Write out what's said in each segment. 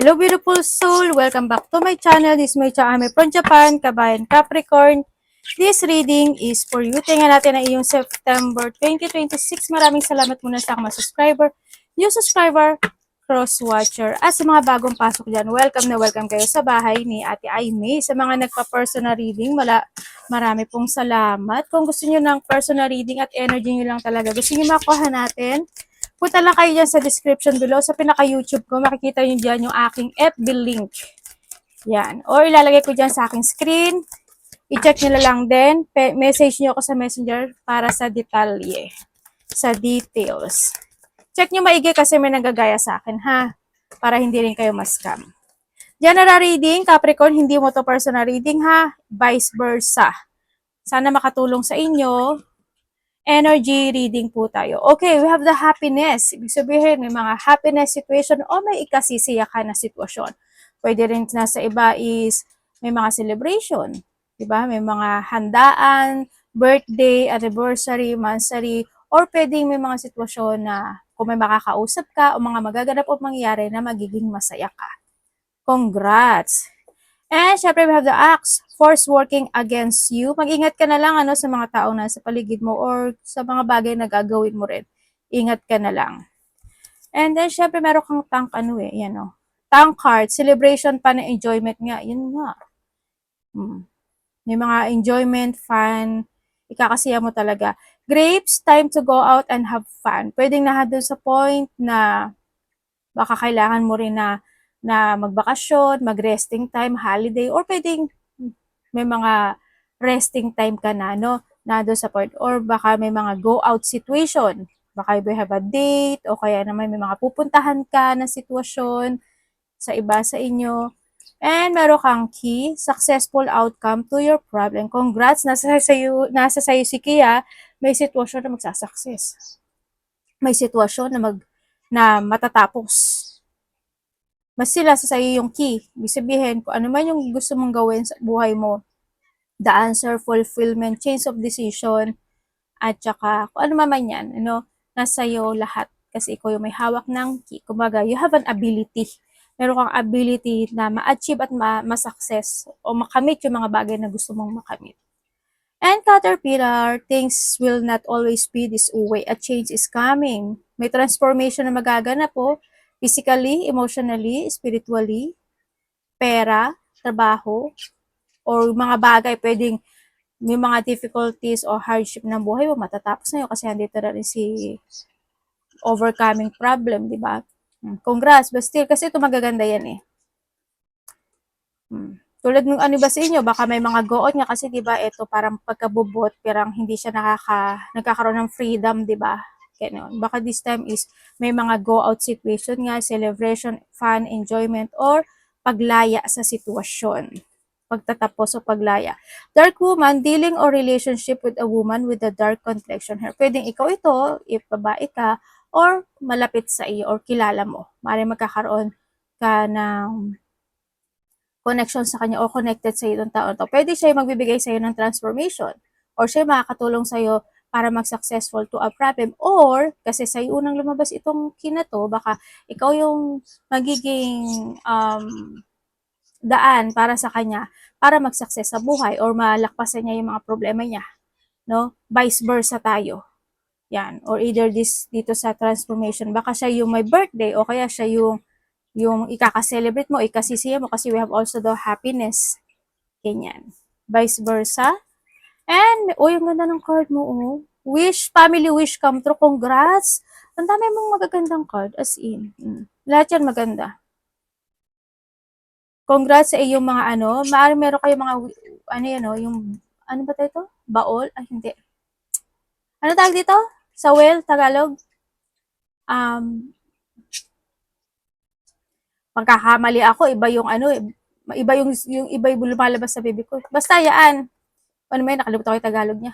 Hello beautiful soul! Welcome back to my channel. This is my Ame from Japan, Kabayan Capricorn. This reading is for you. Tingnan natin ang iyong September 2026. Maraming salamat muna sa mga subscriber, new subscriber, cross-watcher. At sa mga bagong pasok dyan, welcome na welcome kayo sa bahay ni Ate Aimee. Sa mga nagpa-personal reading, marami pong salamat. Kung gusto niyo ng personal reading at energy niyo lang talaga, gusto niyo makuha natin, punta lang kayo dyan sa description below. Sa pinaka-YouTube ko, makikita nyo dyan yung aking FB link. Yan. Or ilalagay ko dyan sa aking screen. I-check nyo na lang din. Message nyo ako sa messenger para sa detalye. Sa details. Check nyo maigi kasi may nagagaya sa akin, ha? Para hindi rin kayo ma-scam. General reading, Capricorn, hindi mo to personal reading, ha? Vice versa. Sana makatulong sa inyo. Energy reading po tayo. Okay, we have the happiness. Ibig sabihin, may mga happiness situation o may ikasisiyakan na sitwasyon. Pwede rin na sa iba is may mga celebration. Diba? May mga handaan, birthday, anniversary, monthsary, or pwedeng may mga sitwasyon na kung may makakausap ka o mga magaganap o mangyayari na magiging masaya ka. Congrats! And syempre we have the axe, force working against you. Mag-ingat ka na lang sa mga taong nasa paligid mo or sa mga bagay na gagawin mo rin. Ingat ka na lang. And then syempre meron kang tank tank card, celebration pa na enjoyment nga. Yun nga. May mga enjoyment, fun, ikakasiya mo talaga. Grapes, time to go out and have fun. Pwedeng doon sa point na baka kailangan mo rin na magbakasyon, mag-resting time, holiday, or pwedeng may mga resting time ka na, na doon sa point. Or baka may mga go-out situation. Baka you have a date, o kaya naman may mga pupuntahan ka na sitwasyon sa iba sa inyo. And meron kang key, successful outcome to your problem. Congrats, nasa sayo si Kia, may sitwasyon na magsasucess. May sitwasyon na matatapos. Mas sila sa iyo yung key. Ibig sabihin, kung ano man yung gusto mong gawin sa buhay mo, the answer, fulfillment, change of decision, at saka kung ano man yan, nasa iyo lahat. Kasi ikaw yung may hawak ng key. Kumbaga, you have an ability. Meron kang ability na ma-achieve at ma-success o makamit yung mga bagay na gusto mong makamit. And Caterpillar, things will not always be this way. A change is coming. May transformation na magaganap po. Physically, emotionally, spiritually, pera, trabaho, or mga bagay pwedeng may mga difficulties o hardship ng buhay mo, matatapos na yun kasi andito na rin si overcoming problem, di ba? Congrats, but still, kasi ito magaganda yan eh. Tulad ng ano ba sa inyo, baka may mga go-out nga kasi di ba ito parang pagkabubot, parang hindi siya nagkakaroon ng freedom, di ba? Ganon. Baka this time is may mga go-out situation nga, celebration, fun, enjoyment, or paglaya sa sitwasyon. Pagtatapos o paglaya. Dark woman, dealing or relationship with a woman with a dark complexion hair. Pwedeng ikaw ito, if babae ka, or malapit sa iyo, or kilala mo. Maaaring magkakaroon ka ng connection sa kanya o connected sa iyo ng taon to. Pwede siya magbibigay sa iyo ng transformation, or siya makakatulong sa iyo para mag-successful to a problem, or kasi sa unang lumabas itong kinato, baka ikaw yung magiging daan para sa kanya para mag-success sa buhay or malakpasan niya yung mga problema niya, Vice versa tayo. Yan, or either dito sa transformation, baka siya yung may birthday o kaya siya yung ikaka-celebrate mo, ikasisiya mo kasi we have also the happiness. Ganyan. Vice versa. And, yung ganda ng card mo, Wish, family wish come true. Congrats! Ang dami mong magagandang card, as in. Lahat yan maganda. Congrats sa iyong mga maaari meron kayo mga, yung, ano ba ito? Baol? Ay, hindi. Ano tawag dito? Sa Tagalog? Pagkakamali ako, iba yung iba yung iba yung lumalabas sa bibig ko. Basta yaan. Ano may nakalimutan ko yung Tagalog niya.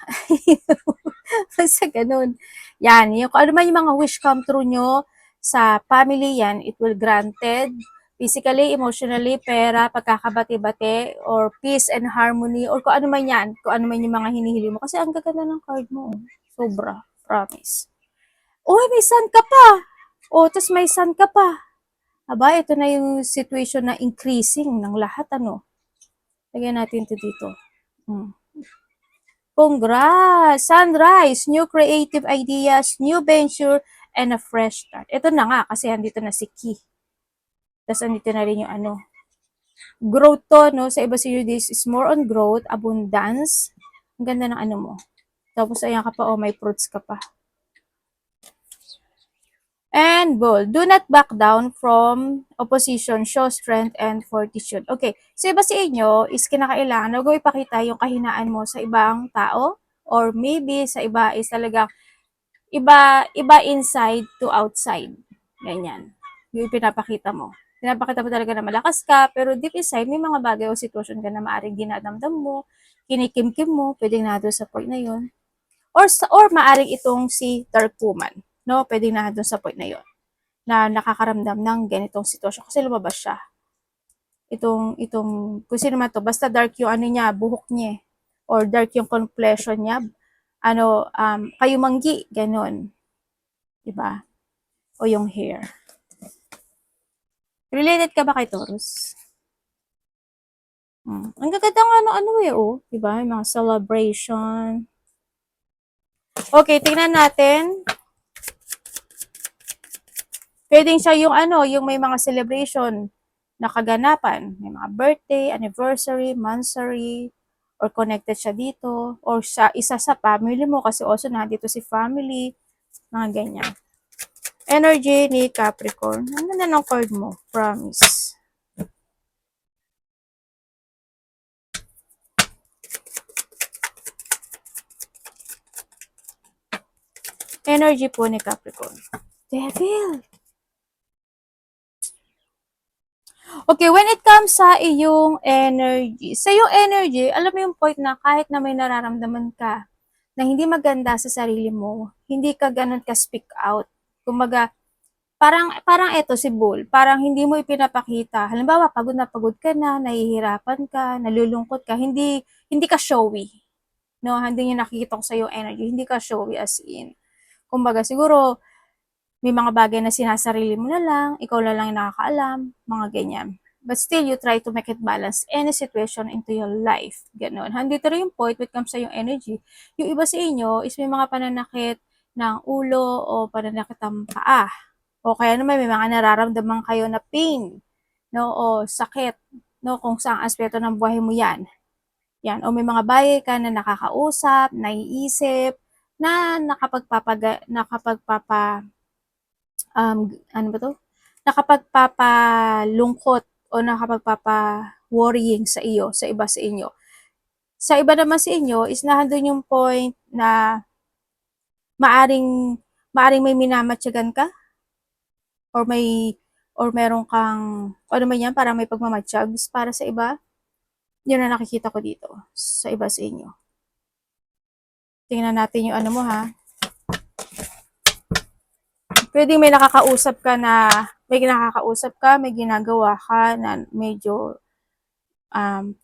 Basta ganun. Yan, yung kung ano man yung mga wish come true nyo sa family yan, it will granted. Physically, emotionally, pera, pagkakabati-bati, or peace and harmony, or kung ano man yan, kung ano man yung mga hinihili mo. Kasi ang gaganda ng card mo. Sobra. Promise. Uy, may sun ka pa. Tas may sun ka pa. Aba, ito na yung situation na increasing ng lahat, ano. Lagyan natin ito dito. Congrats! Sunrise! New creative ideas, new venture, and a fresh start. Ito na nga, kasi andito na si Key. Tapos andito na rin yung ano, growth to, no? Sa iba sa'yo, this is more on growth, abundance. Ang ganda ng ano mo. Tapos ayan ka pa, oh, may fruits ka pa. And bold. Do not back down from opposition. Show strength and fortitude. Okay. So, iba sa inyo is kinakailangan na ipakita yung kahinaan mo sa ibang tao or maybe sa iba is talaga iba inside to outside. Ganyan. Yung pinapakita mo. Pinapakita mo talaga na malakas ka, pero deep inside, may mga bagay o sitwasyon ka na maaaring dinadamdam mo, kinikimkim mo, pwedeng na doon sa point na yun. Or maaring itong si Dark Woman. No? Pwedeng na doon sa point na yun na nakakaramdam ng ganitong sitwasyon kasi lumabas siya. Itong, kung sino man to, basta dark yung ano niya, buhok niya, or dark yung complexion niya, ano, kayumanggi, ganon. Diba? O yung hair. Related ka ba kay Taurus? Ang gaganda nga ano eh, oh. Diba? Yung mga celebration. Okay, tingnan natin. Pwedeng siya yung ano, yung may mga celebration na kaganapan. May mga birthday, anniversary, monthsary, or connected siya dito. Or sa isa sa family mo kasi also nandito si family. Mga ganyan. Energy ni Capricorn. Ang ganda ng card mo. Promise. Energy po ni Capricorn. Devil! Okay, when it comes sa iyong energy, alam mo yung point na kahit na may nararamdaman ka na hindi maganda sa sarili mo, hindi ka ganun ka speak out. Kumbaga, parang eto si Bull, parang hindi mo ipinapakita. Halimbawa, pagod ka na, nahihirapan ka, nalulungkot ka, hindi ka showy. No, hindi niyo nakikita ko sa iyong energy, hindi ka showy as in. Kumbaga, siguro, may mga bagay na sinasarili mo na lang, ikaw na lang yung nakakaalam, mga ganyan. But still, you try to make it balance any situation into your life. Ganon. Handito rin yung point when it comes sa yung energy. Yung iba sa inyo is may mga pananakit ng ulo o pananakit ng paa. O kaya naman may mga nararamdaman kayo na pain, no, o sakit, no, kung saang aspeto ng buhay mo yan. Yan. O may mga bagay ka na nakakausap, naiisip, na ano ba to? Nakapagpapalungkot o nakapagpapa-worrying sa iyo, sa iba sa inyo. Sa iba naman sa inyo is nandun yung point na maaring may minamatyagan ka or meron kang ano man yan, parang may pagmamatyags para sa iba. Yun ang nakikita ko dito sa iba sa inyo. Tingnan natin yung ano mo ha. Pwedeng may nakakausap ka, may ginagawa ka na medyo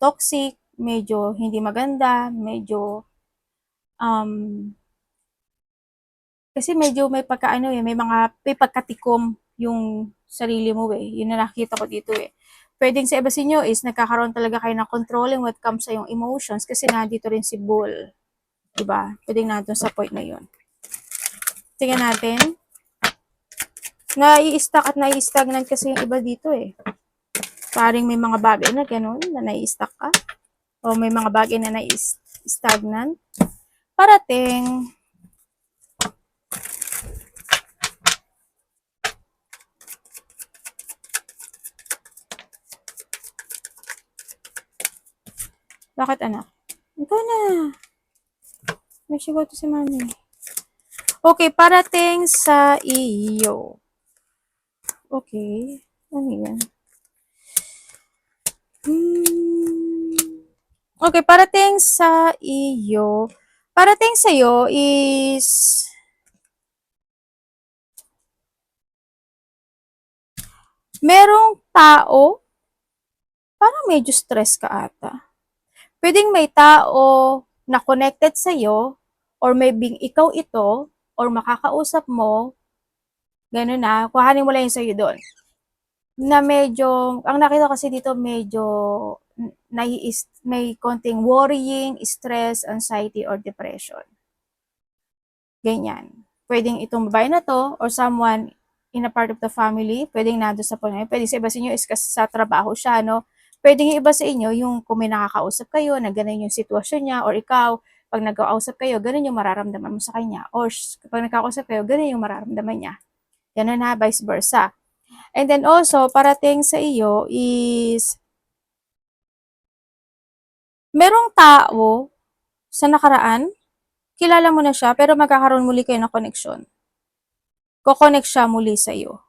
toxic, medyo hindi maganda, medyo kasi medyo may may pagkatikom yung sarili mo eh. Yun na nakikita ko dito eh. Pwedeng sa iba sa inyo is nagkakaroon talaga kayo ng controlling when it comes sa yung emotions kasi nandito rin si Bull. Diba? Pwedeng nandun sa point na yun. Tingnan natin. Nai-stack at nai-stagnant kasi yung iba dito eh. Paring may mga bagay na ganun, na nai-stack ka. O may mga bagay na nai-stagnant. Parating, bakit anak? Ikaw na. May sigaw to si mami. Okay, parating sa iyo. Okay. Ano yan? Okay, parating sa iyo. Parating sa iyo is merong tao, parang medyo stress ka ata. Pwedeng may tao na connected sa iyo or maybe ikaw ito or makakausap mo, gano'n na, kuhanin mo lang yung sa'yo doon. na medyo, ang nakita kasi dito medyo may konting worrying, stress, anxiety, or depression. Ganyan. Pwedeng itong babae na to or someone in a part of the family, pwedeng nando sa point. Pwede sa iba sa inyo is kasi sa trabaho siya, no? Pwedeng yung iba sa inyo, yung kung may nakakausap kayo, na ganun yung sitwasyon niya, or ikaw, pag nag-kausap kayo, ganun yung mararamdaman mo sa kanya. Or kapag nagkakausap kayo, ganun yung mararamdaman niya. Ganun na, vice versa. And then also, parating sa iyo is, merong tao sa nakaraan, kilala mo na siya, pero magkakaroon muli kayo ng koneksyon. Kokonek siya muli sa iyo.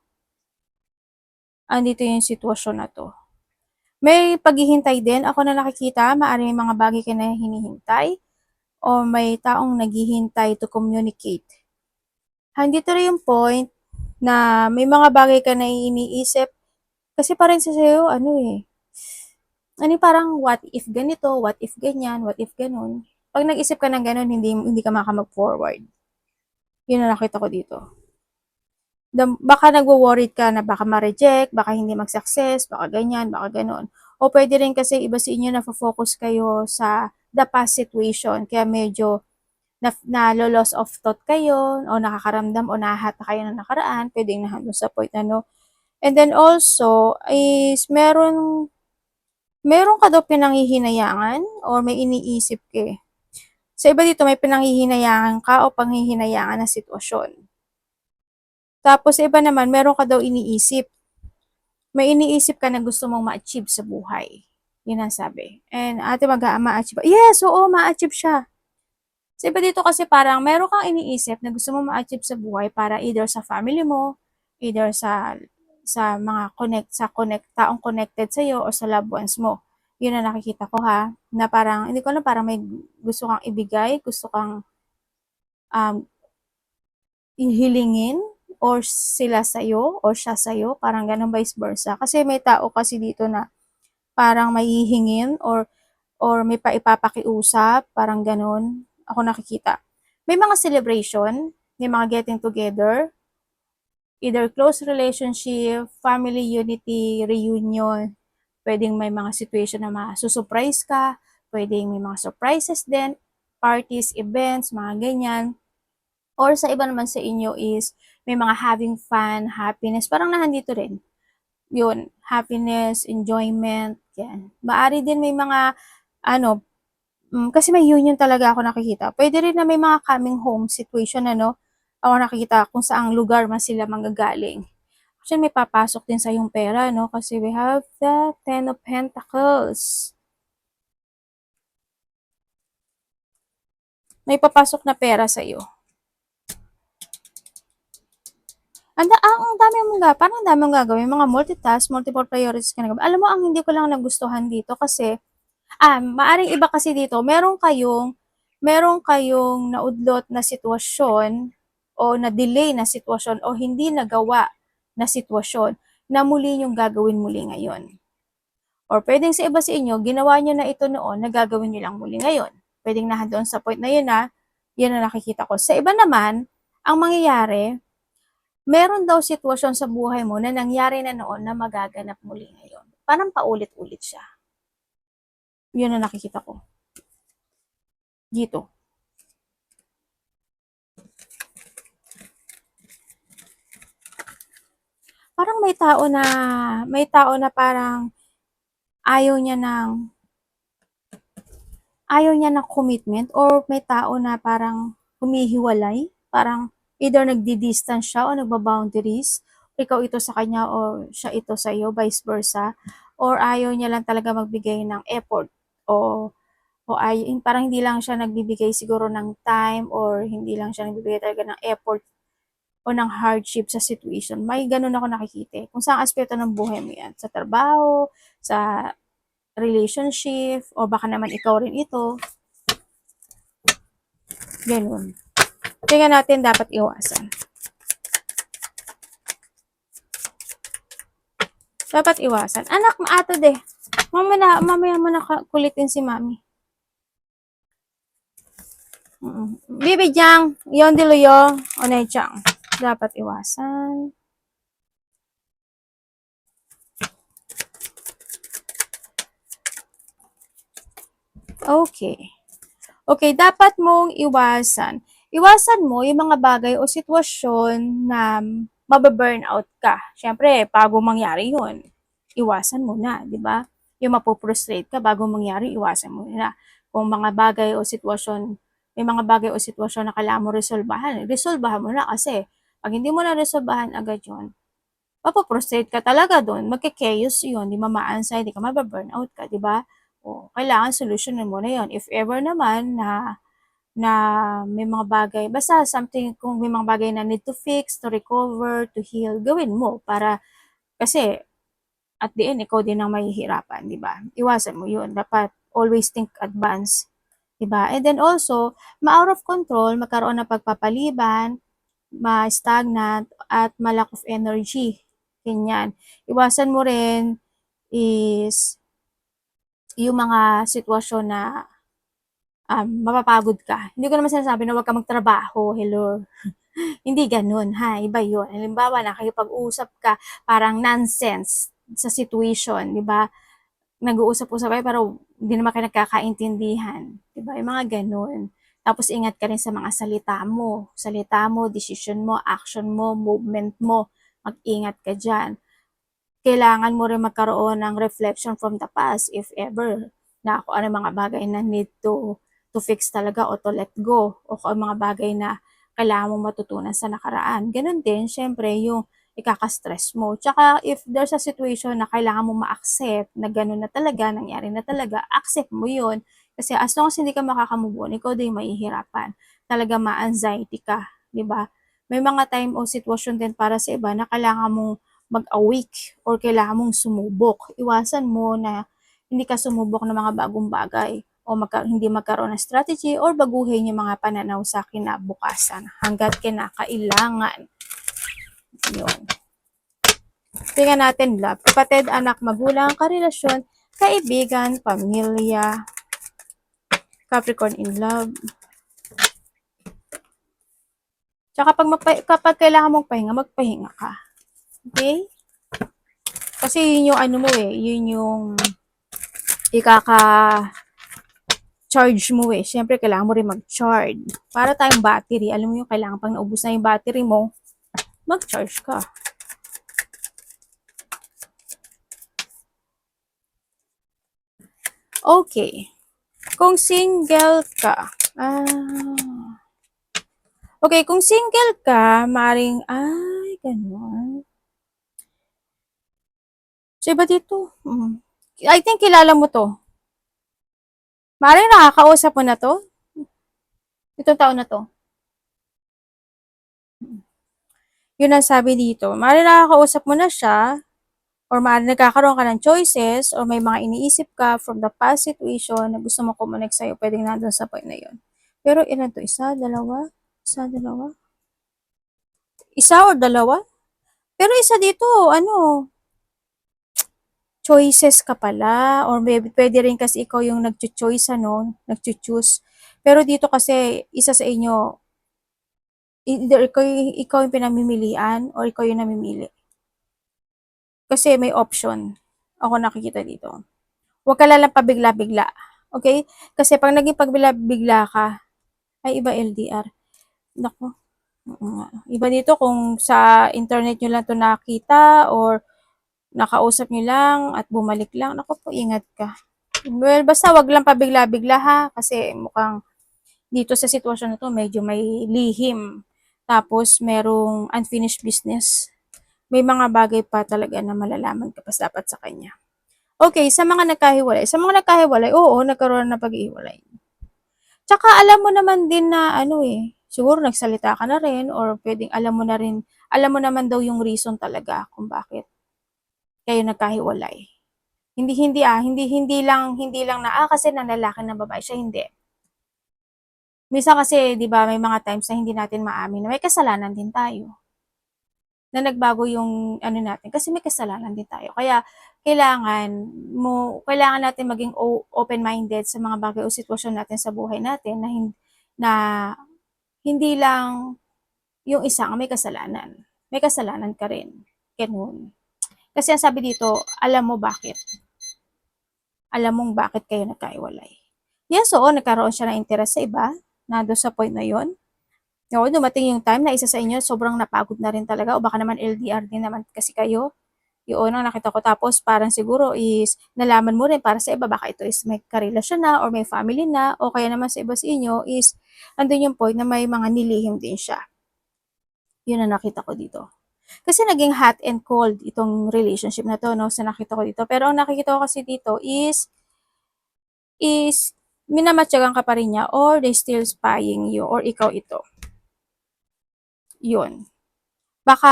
Andito yung sitwasyon na to. May paghihintay din, ako na nakikita, maaari may mga bagay ka na hinihintay, o may taong naghihintay to communicate. Andito rin yung point na may mga bagay ka na iniisip, kasi parang sa sayo, parang what if ganito, what if ganyan, what if ganun. Pag nag-isip ka ng ganun, hindi ka makamag-forward. Yun na nakita ko dito. Baka nagwo-worried ka na baka ma-reject, baka hindi mag-success, baka ganyan, baka ganun. O pwede rin kasi iba sa inyo na focus kayo sa the past situation, kaya medyo na-loss of thought kayo, o nakakaramdam o nahahata kayo ng nakaraan, pwedeng nahandun sa point ano. And then also, is meron ka daw pinanghihinayangan or may iniisip ka eh. Sa iba dito, may pinanghihinayangan ka o panghihinayangan na sitwasyon. Tapos sa iba naman, meron ka daw iniisip. May iniisip ka na gusto mong ma-achieve sa buhay. Yun ang sabi. And ate ma-achieve. Yes, oo, ma-achieve siya. Sa iba dito kasi parang meron kang iniisip na gusto mong ma-achieve sa buhay para either sa family mo, either sa mga taong connected sa iyo o sa loved ones mo. Yun ang nakikita ko ha, na parang, hindi ko alam, parang may gusto kang ibigay, gusto kang ihilingin, or sila sa'yo, or siya sa'yo, parang ganun vice versa. Kasi may tao kasi dito na parang may hihingin, or may paipapakiusap, parang ganun, ako nakikita. May mga celebration, may mga getting together, either close relationship, family unity, reunion, pwedeng may mga situation na masusurprise ka, pwedeng may mga surprises din, parties, events, mga ganyan. Or sa iba naman sa inyo is may mga having fun, happiness, parang nahandito rin. Yun, happiness, enjoyment, yan. Maari din may mga, kasi may union talaga ako nakikita. Pwede rin na may mga coming home situation, ako nakikita kung saang lugar man sila manggagaling. Actually, may papasok din sa yung pera, kasi we have the Ten of Pentacles. May papasok na pera sa iyo. Ang dami parang dami mong gagawin, mga multitask, multiple priorities ka na gawin. Alam mo, ang hindi ko lang nagustuhan dito kasi, maaring iba kasi dito, meron kayong naudlot na sitwasyon, o na-delay na sitwasyon, o hindi nagawa na sitwasyon, na muli yung gagawin muli ngayon. Or pwedeng sa iba sa inyo, ginawa nyo na ito noon, na gagawin nyo lang muli ngayon. Pwedeng doon sa point na yun yan na nakikita ko. Sa iba naman, ang mangyayari, meron daw sitwasyon sa buhay mo na nangyari na noon na magaganap muli ngayon. Parang paulit-ulit siya. Yun na nakikita ko. Dito. Parang may tao na parang ayaw niya ng commitment, or may tao na parang humihiwalay, parang either nagdi-distance siya o nagba-boundaries, ikaw ito sa kanya o siya ito sa iyo, vice versa, or ayaw niya lang talaga magbigay ng effort, parang hindi lang siya nagbibigay siguro ng time, or hindi lang siya nagbibigay talaga ng effort o ng hardship sa situation. May ganun ako nakikita. Kung saan aspeto ng buhay mo yan, sa trabaho, sa relationship, o baka naman ikaw rin ito. Ganun. Tingnan natin dapat iwasan. Dapat iwasan. Anak, maato de. Mamaya mo na kulitin si mami. Bibijang, yon diluyo, onay chang. Dapat iwasan. Okay. Okay, dapat mong iwasan. Iwasan mo yung mga bagay o sitwasyon na mababurnout ka. Siyempre, bago mangyari yun, iwasan mo na, di ba? Yung mapuprostrate ka bago mangyari, iwasan mo na. Kung mga bagay o sitwasyon, may mga bagay o sitwasyon na kailangan mo resolbahan mo na kasi pag hindi mo na resolbahan agad yun, mapoprostrate ka talaga doon, magke-chaos yun, di ma-anxiety ka, mababurnout ka, di ba? O, kailangan solusyonan mo na yun. If ever naman na may mga bagay, basta something, kung may mga bagay na need to fix, to recover, to heal, gawin mo para, kasi at the end, ikaw din ang mahihirapan, di ba? Iwasan mo yun. Dapat always think advance, di ba? And then also, ma-out of control, magkaroon ng pagpapaliban, ma-stagnant, at ma-lack of energy. Ganyan. Iwasan mo rin is yung mga sitwasyon na mapapagod ka. Hindi ko naman sinasabi na huwag ka magtrabaho, hello. Hindi ganun, ha? Iba yun. Halimbawa, nakikipag-usap ka, parang nonsense sa situation, di ba? Nag-uusap-usap kayo pero hindi naman kayo nagkakaintindihan. Di ba? Yung mga ganun. Tapos ingat ka rin sa mga salita mo. Salita mo, decision mo, action mo, movement mo. Mag-ingat ka dyan. Kailangan mo rin magkaroon ng reflection from the past if ever na kung ano mga bagay na need to fix talaga o to let go o kung mga bagay na kailangan mong matutunan sa nakaraan. Ganun din, syempre, yung ikaka-stress mo. Tsaka, if there's a situation na kailangan mo ma-accept na ganun na talaga, nangyari na talaga, accept mo yun. Kasi as long as hindi ka makakamove on, ikaw din mahihirapan. Talaga ma-anxiety ka, di ba? May mga time o sitwasyon din para sa iba na kailangan mong mag-awake or kailangan mong sumubok. Iwasan mo na hindi ka sumubok ng mga bagong bagay o hindi magkaroon ng strategy or baguhin yung mga pananaw sa kinabukasan hanggat kinakailangan. Yun. Tingnan natin love. Kapatid, anak, magulang, karelasyon, kaibigan, pamilya, Capricorn in love. Tsaka kapag kailangan mong pahinga, magpahinga ka. Okay? Kasi yun yung ano mo yun yung ikaka-charge mo Siyempre, kailangan mo rin mag-charge. Para tayong battery. Alam mo yung kailangan pang naubos na yung battery mo, mag-charge ka. Okay. Kung single ka, okay, kung single ka, maring, ganun. So, iba dito. I think kilala mo to. Maring nakakausap mo na to. Itong taon na to. Yun ang sabi dito. Maring nakakausap mo na siya, or maaaring nagkakaroon ka ng choices, or may mga iniisip ka from the past situation na gusto mo kumonek sa'yo, pwedeng nandun sa point na yun. Pero ilan to? Isa, dalawa? Isa, dalawa? Isa or dalawa? Pero isa dito, choices ka pala, or maybe pwede rin kasi ikaw yung nag-choice, nag-choose. Pero dito kasi, isa sa inyo, either ikaw yung pinamimilian, or ikaw yung namimili. Kasi may option. Ako nakikita dito. Huwag ka lang pabigla-bigla. Okay? Kasi pag naging pabigla-bigla ka, ay iba LDR. Nako. Iba dito kung sa internet nyo lang to nakita or nakausap nyo lang at bumalik lang. Nako po, ingat ka. Well, basta wag lang pabigla-bigla ha. Kasi mukhang dito sa sitwasyon na to, medyo may lihim. Tapos, merong unfinished business. May mga bagay pa talaga na malalaman ka pa dapat sa kanya. Okay, sa mga nagkahiwalay. Sa mga nagkahiwalay, oo, nagkaroon na pag-iwalay. Tsaka alam mo naman din na siguro nagsalita ka na rin or pwedeng alam mo na rin, alam mo naman daw yung reason talaga kung bakit kayo nagkahiwalay. Hindi lang na kasi ng lalaki ng babae siya, hindi. Minsan kasi 'di ba may mga times na hindi natin maamin na may kasalanan din tayo. Na nagbago yung natin kasi may kasalanan din tayo. Kaya kailangan natin maging open-minded sa mga bagay o sitwasyon natin sa buhay natin na hindi lang yung isa ang may kasalanan. May kasalanan ka rin. Ganun. Kasi ang sabi dito, alam mo bakit. Alam mong bakit kayo nagkaiwalay. Yes, oo, nagkaroon siya ng interest sa iba, nandun sa point na yun. Oo, dumating yung time na isa sa inyo sobrang napagod na rin talaga o baka naman LDR din naman kasi kayo. Yun ang nakita ko. Tapos parang siguro is nalaman mo rin para sa iba baka ito is may karelasyon na or may family na o kaya naman sa iba sa inyo is andun yung point na may mga nilihim din siya. Yun ang nakita ko dito. Kasi naging hot and cold itong relationship na to, no, sa nakita ko dito. Pero ang nakikita ko kasi dito is minamatyagan ka pa rin niya or they still spying you or ikaw ito. Yun. Baka,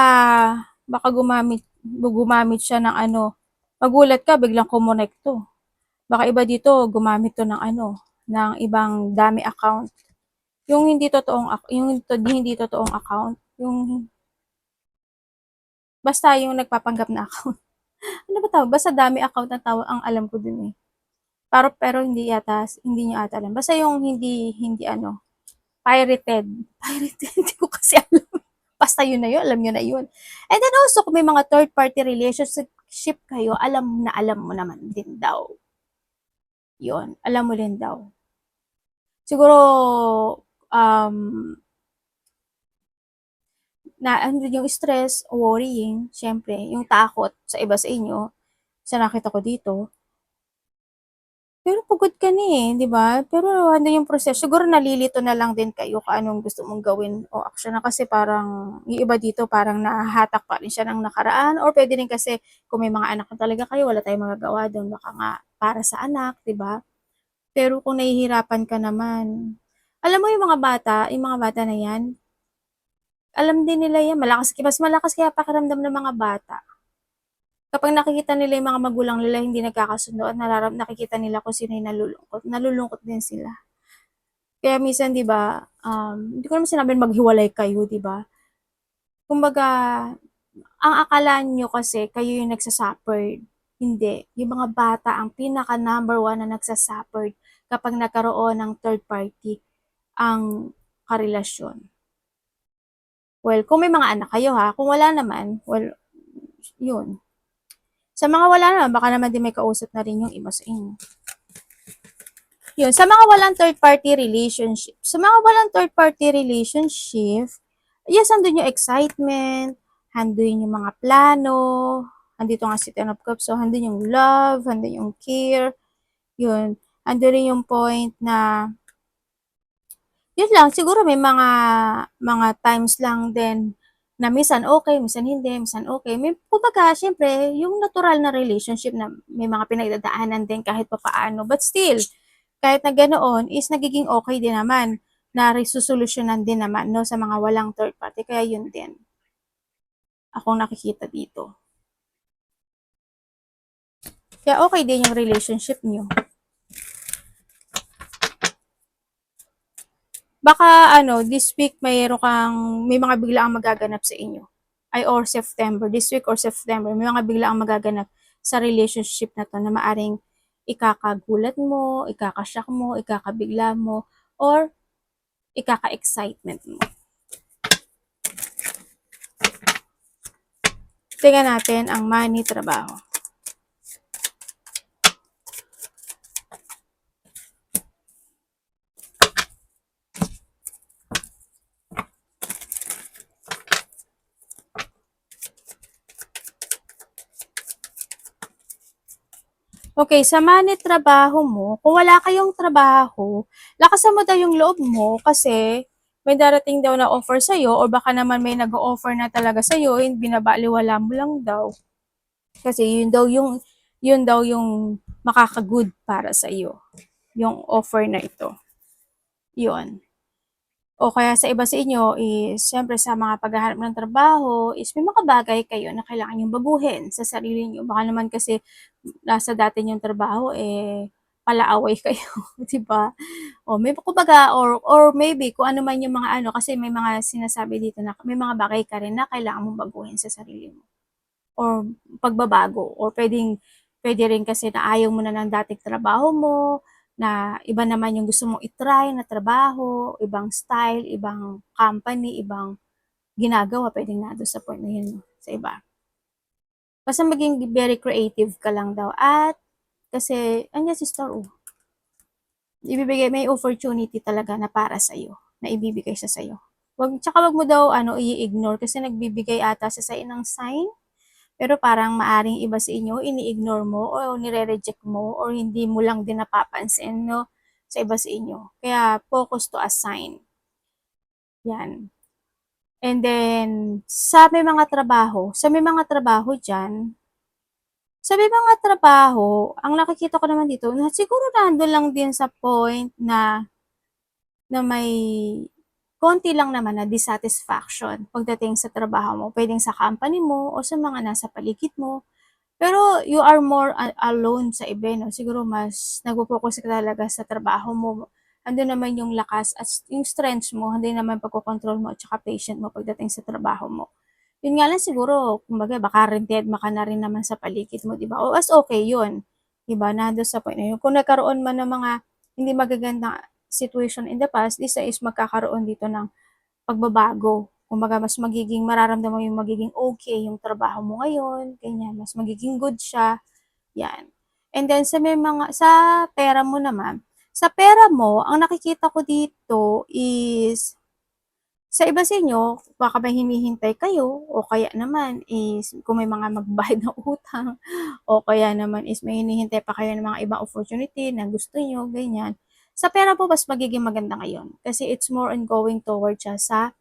baka gumamit siya ng ano, magulat ka, biglang kumonekto. Baka iba dito, gumamit to ng ano, ng ibang dami account. Yung hindi totoong account, yung basta yung nagpapanggap na account. Ano ba tawag? Basta dami account na tawag ang alam ko dun eh. Pero hindi niyo ata alam. Basta yung hindi ano, pirated. Pirated, hindi ko kasi alam. Basta yun na yun, alam nyo na yun. And then also, kung may mga third-party relationship kayo, alam mo naman din daw. Yun, alam mo din daw. Siguro, um, na ano yung stress, worrying, syempre, yung takot sa iba sa inyo, sa nakita ko dito, pero pagod ka na eh, 'di ba? Pero ano yung proseso, siguro nalilito na lang din kayo kung anong gusto mong gawin o aksyon na kasi parang yung iba dito parang nahahatak pa rin siya ng nakaraan or pwede rin kasi kung may mga anak na talaga kayo, wala tayong magagawa do'n, baka nga para sa anak, 'di ba? Pero kung nahihirapan ka naman, alam mo yung mga bata na 'yan, alam din nila 'yan, mas malakas kaya pakiramdam ng mga bata. Kapag nakikita nila yung mga magulang nila hindi nagkakasundo at nakikita nila kung sino yung nalulungkot din sila. Kaya minsan 'di ba, hindi ko naman sinabing maghiwalay kayo 'di ba? Kumbaga, ang akala niyo kasi kayo yung nagsa-suffered, hindi. Yung mga bata ang pinaka number one na nagsa-suffered kapag nagkaroon ng third party ang karelasyon. Well, kung may mga anak kayo ha, kung wala naman, well, yun. Sa mga wala naman, baka naman din may kausap na rin yung iba sa inyo. Yun, sa mga walang third party relationship, yes, andun yung excitement, andun yung mga plano, andito nga si Ten of Cups, so andun yung love, andun yung care, yun. Andun rin yung point na, yun lang, siguro may mga times lang din na minsan okay, minsan hindi, minsan okay. May, kumbaga, syempre, yung natural na relationship na may mga pinagdadaanan din kahit pa paano. But still, kahit na ganoon is nagiging okay din naman na resolusyonan din naman no sa mga walang third party kaya yun din akong nakikita dito. Kaya okay din yung relationship niyo. Baka ano, this week may mga biglaang magaganap sa inyo. Ay or September, this week or September, may mga biglaang magaganap sa relationship na to na maaring ikakagulat mo, ikakashock mo, ikakabigla mo, or ikaka-excitement mo. Tingnan natin ang money, trabaho. Okay, sa money, trabaho mo, kung wala kayong trabaho, lakasan mo daw yung loob mo kasi may darating daw na offer sa'yo or baka naman may nag-o-offer na talaga sa'yo, binabaliwala mo lang daw. Kasi yun daw yung makaka-good para sa'yo, yung offer na ito. Yun. O kaya sa iba sa inyo is, siyempre sa mga paghahanap ng trabaho is may mga bagay kayo na kailangan yung baguhin sa sarili niyo. Baka naman kasi nasa dati niyong trabaho eh palaaway kayo, 'di ba? O may kumbaga or maybe kung ano man yung mga ano kasi may mga sinasabi dito na may mga bagay ka rin na kailangan mong baguhin sa sarili mo or pagbabago or pwede rin kasi na ayaw mo na ng dating trabaho mo, na iba naman yung gusto mong i-try na trabaho, ibang style, ibang company, ibang ginagawa, pwedeng nandun sa point na yun sa iba. Basta maging very creative ka lang daw at kasi, anya si Star, oh. may opportunity talaga na para sa'yo, na ibibigay siya sa'yo. Tsaka wag mo daw i-ignore kasi nagbibigay ata siya sa'yo ng sign, pero parang maaring iba sa inyo ini-ignore mo o nire-reject mo or hindi mo lang din napapansin, no, sa iba sa inyo. Kaya focus to a sign. Yan. And then, sa may mga trabaho diyan, sa may mga trabaho, ang nakikita ko naman dito, na siguro nandun lang din sa point na may konti lang naman na dissatisfaction pagdating sa trabaho mo. Pwedeng sa company mo o sa mga nasa paligid mo. Pero you are more alone sa iba, no? Siguro mas nagpo-focus ka talaga sa trabaho mo. Andun naman yung lakas at yung strengths mo, hindi naman pagkokontrol mo at saka patient mo pagdating sa trabaho mo. Yun nga lang siguro, kumbaga, baka rented ka na rin naman sa paligid mo, di ba? O as okay yun, di ba? Nandun sa point na yun. Kung nagkaroon man ng mga hindi magagandang situation in the past, this is magkakaroon dito ng pagbabago. Kumbaga, mas magiging, mararamdaman mo yung magiging okay yung trabaho mo ngayon, ganyan, mas magiging good siya, yan. And then, sa pera mo naman, sa pera mo, ang nakikita ko dito is, sa iba sa inyo, baka may hinihintay kayo, o kaya naman is, kung may mga magbayad ng utang, o kaya naman is may hinihintay pa kayo ng mga ibang opportunity na gusto nyo, ganyan. Sa pera po, mas magiging maganda ngayon. Kasi it's more on going toward siya sa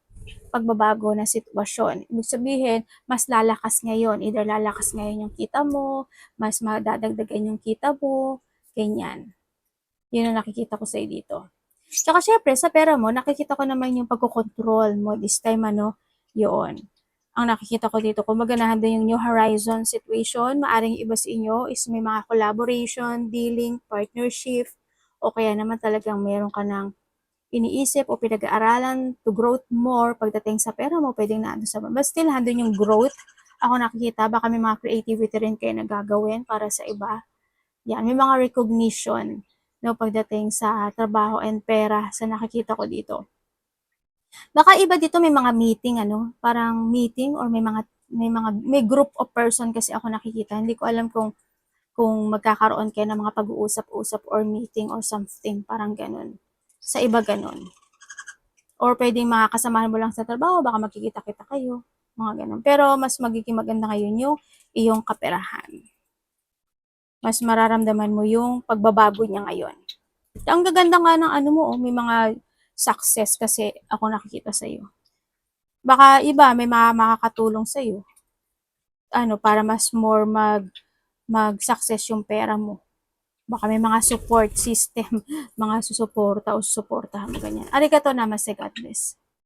pagbabago na sitwasyon. Ibig sabihin, mas lalakas ngayon. Either lalakas ngayon yung kita mo, mas madadagdagan yung kita mo, ganyan. Yun ang nakikita ko sa'yo dito. Tsaka syempre, sa pera mo, nakikita ko naman yung pagkocontrol mo this time, yun. Ang nakikita ko dito, kung maganahan din yung New Horizon situation, maaring iba sa inyo is may mga collaboration, dealing, partnership, o kaya naman talagang meron ka ng iniisip o pinag-aaralan to growth more pagdating sa pera mo, pwedeng naando sa but still handun yung growth. Ako nakikita, baka may mga creativity rin kayo na gagawin para sa iba. Yan, may mga recognition, no, pagdating sa trabaho and pera sa nakikita ko dito. Baka iba dito may mga meeting, parang meeting or may group of person kasi ako nakikita. Hindi ko alam kung magkakaroon kayo ng mga pag-uusap-usap or meeting or something, parang ganun. Sa iba ganun. Or pwedeng mga kasamahan mo lang sa trabaho, baka magkikita-kita kayo, mga ganun. Pero mas magiging maganda ngayon yung iyong kaperahan. Mas mararamdaman mo yung pagbabago niya ngayon. Ang gaganda nga ng mo, may mga success kasi ako nakikita sa'yo. Baka iba, may mga makakatulong sa'yo. Para mas more mag-success yung pera mo. Baka may mga support system, mga susuporta o susuportahan mo, ganyan. Arigato namaste, God bless.